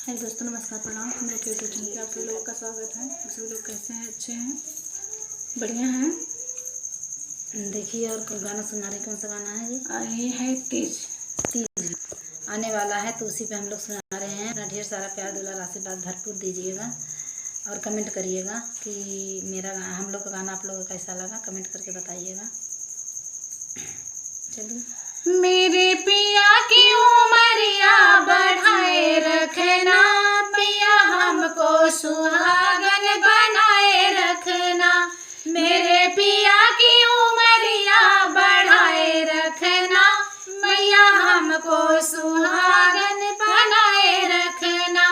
हाय दोस्तों, नमस्कार, प्रणाम। हम लोग के यूट्यूब चैनल पे आप सभी लोगों का स्वागत है। आप सभी लोग कैसे हैं? अच्छे हैं? बढ़िया हैं? देखिए, और गाना सुना रहे, कौन सा गाना है जी? ये है तीज आने वाला है, तो उसी पे हम लोग सुना रहे हैं। अपना ढेर सारा प्यार, दुलार, आशीर्वाद भरपूर दीजिएगा और कमेंट करिएगा कि हम लोग का गाना आप लोगों को कैसा लगा। कमेंट करके बताइएगा। चलिए। मेरे पिया की उमरिया बढ़ाए रखना, पिया हमको सुहागन बनाए रखना। मेरे पिया की उमरिया बढ़ाए रखना, मैया हमको सुहागन बनाए रखना।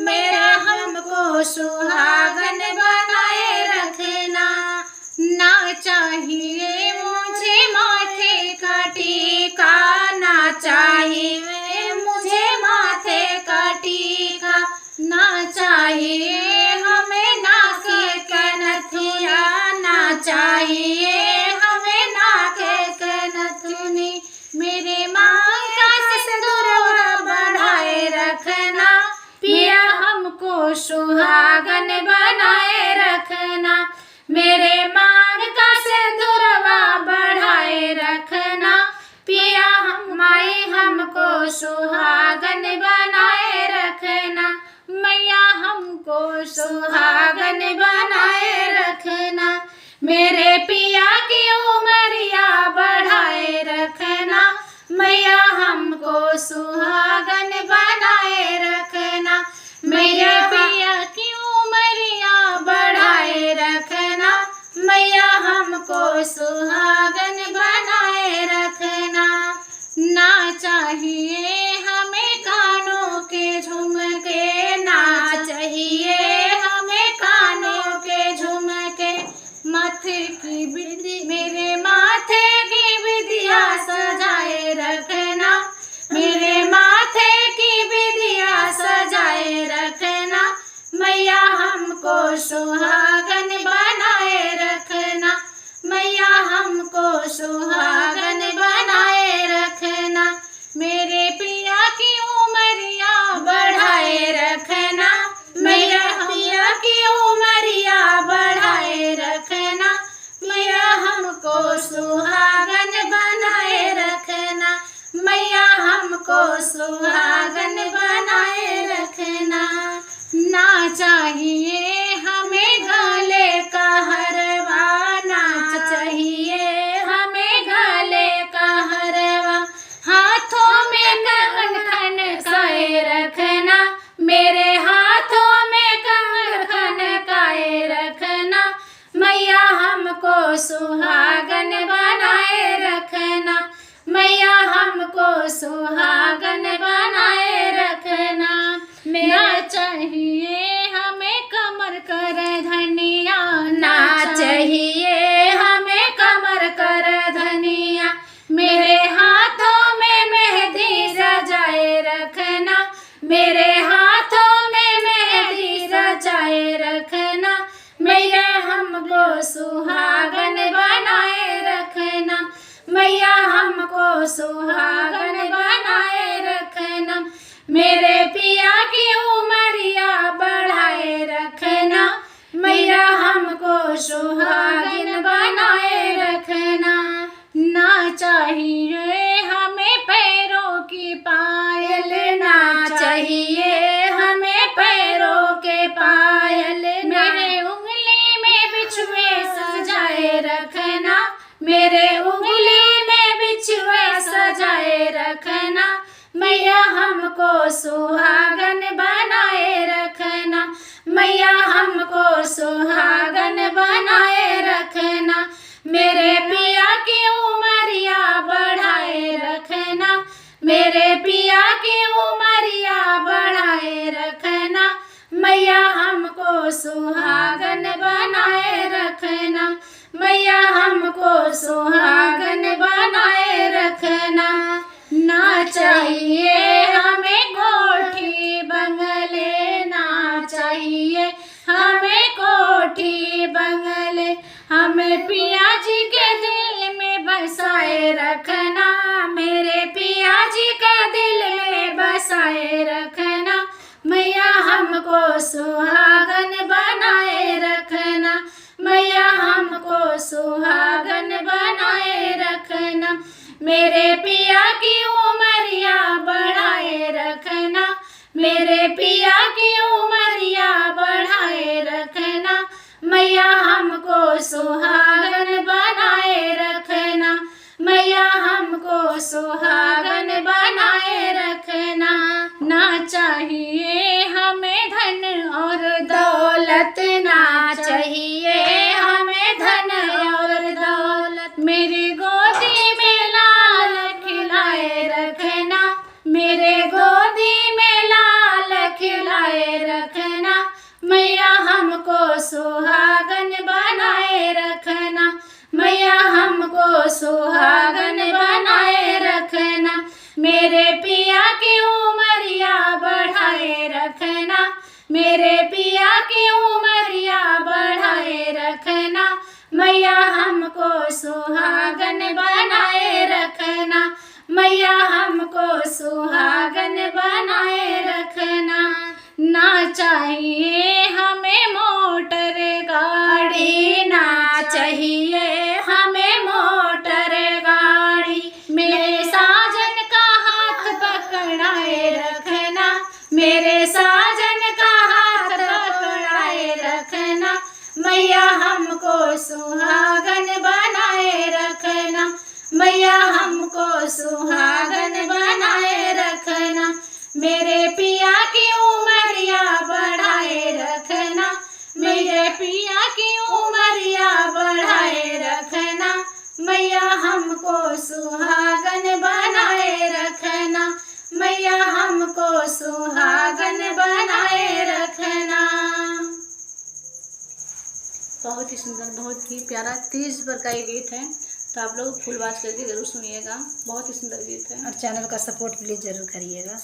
मेरा हमको सुहागन बनाए रखना। ना चाहिए मुझे माथे का टीका, ना चाहिए मुझे माथे का टीका, ना चाहिए हमें नाक का नथिया, ना चाहिए हमें नाक का नथुनी। मेरे मांग का सिंदूर बढ़ाए रखना, पिया हमको सुहागन बनाए रखना। मेरे मांग का सिंदूरवा बढ़ाए रखना, पिया माई हमको सुहागन बनाए रखना। मैया हमको सुहागन बनाए रखना। मेरे पिया की उमरिया बढ़ाए रखना, मैया हमको सुहागन बनाए रखना। मैया पिया की उमरिया बढ़ाए रखना, मैया हमको सुहागन बनाए रखना। ना चाहिए हमें कानों के झुमके, ना चाहिए हमें कानों के झुमके। माथे की बिंदी, मेरे माथे की बिंदिया सजाए रखना, मेरे माथे की बिंदिया सजाए रखना। मैया हमको सुहागन बनाए रखना, मैया हमको सुहागन बनाए रखना। मेरे पिया की उमरिया बढ़ाए रखना, मैया पिया की उमरिया बढ़ाए रखना। मैया हमको सुहागन बनाए रखना, मैया हमको सुहागन बनाए रखना। ना चाहिए हमें गले का हरवा, ना चाहिए हमें गले का हरवा। हाथों में कंगन खाए रखना, मेरे हाथों में कंगन खाए रखना। मैया हमको सुहागन बनाए रखना, मैया हमको सुहागन बनाए रखना। ना चाहिए हमें कमर कर धनिया, ना चाहिए हमें कमर कर धनिया। मेरे हाथों में मेहंदी सजाए रखना, मेरे हाथों में मेहंदी सजाए रखना। मैया हमको सुहागन बनाए रखना, मैया हमको सुहागन बनाए रखना। मेरे पिया की उमरिया बढ़ाए रखना, मैया हमको सुहागन बनाए रखना। ना चाहिए हमें पैरों की पायल, ना चाहिए हमें पैरों के पायल। मेरे उंगली में बिछुए सजाए रखना, मेरे उंगली में बिछुए सजाए रखना। मैया हमको सुहागन बनाए रखना, मैया हमको सुहागन बनाए रखना। मेरे पिया की उमरिया बढ़ाए रखना, मेरे पिया की उमरिया बढ़ाए रखना। मैया हमको सुहागन बनाए रखना, मैया हमको सुहागन बनाए रखना। ना चाहिए हमें कोठी बंगले, ना चाहिए हमें कोठी बंगले। हमें पिया जी के दिल में बसाए रखना, मेरे पिया जी का दिल में बसाए रखना। मैया सुहागन बनाए रखना, मैया हमको सुहागन बनाए रखना। मेरे पिया की उमरिया बढ़ाए रखना, मेरे पिया की उमरिया बढ़ाए रखना, मैया हमको सुहागन बनाए रखना, मैया हमको सुहागन बनाए रखना। ना चाहिए हमें धन और दौलत, ना चाहिए हमें धन और दौलत, मेरी गोदी में लाल खिलाए रखना, मेरे गोदी में लाल खिलाए रखना, मैया हमको सुहागन बनाए रखना, मैया हमको सुहागन बनाए रखना। मेरे पिया की उमरिया बढ़ाए रखना, मेरे पिया की उमरिया बढ़ाए रखना, मैया हमको सुहागन बनाए रखना, मैया हमको सुहागन बनाए रखना। ना चाहिए हमें मोटर गाड़ी, ना चाहिए हमें मोटर गाड़ी, मेरे साजन का हाथ पकड़ाए रखना, मेरे साजन का हाथ पकड़ाए रखना, मैया हमको सुहागन बनाए रखना, मैया हमको सुहागन बनाए रखना। मेरे पिया की उमरिया बढ़ाए रखना, मेरे पिया की उमरिया बढ़ाए रखना, मैया हमको सुहागन बनाए रखना, मैया हमको सुहागन बनाए रखना। बहुत ही सुंदर, बहुत ही प्यारा, तीज पर का ये गीत है, तो आप लोग फुल वॉच करके ज़रूर सुनिएगा। बहुत ही सुंदर गीत है और चैनल का सपोर्ट प्लीज़ ज़रूर करिएगा।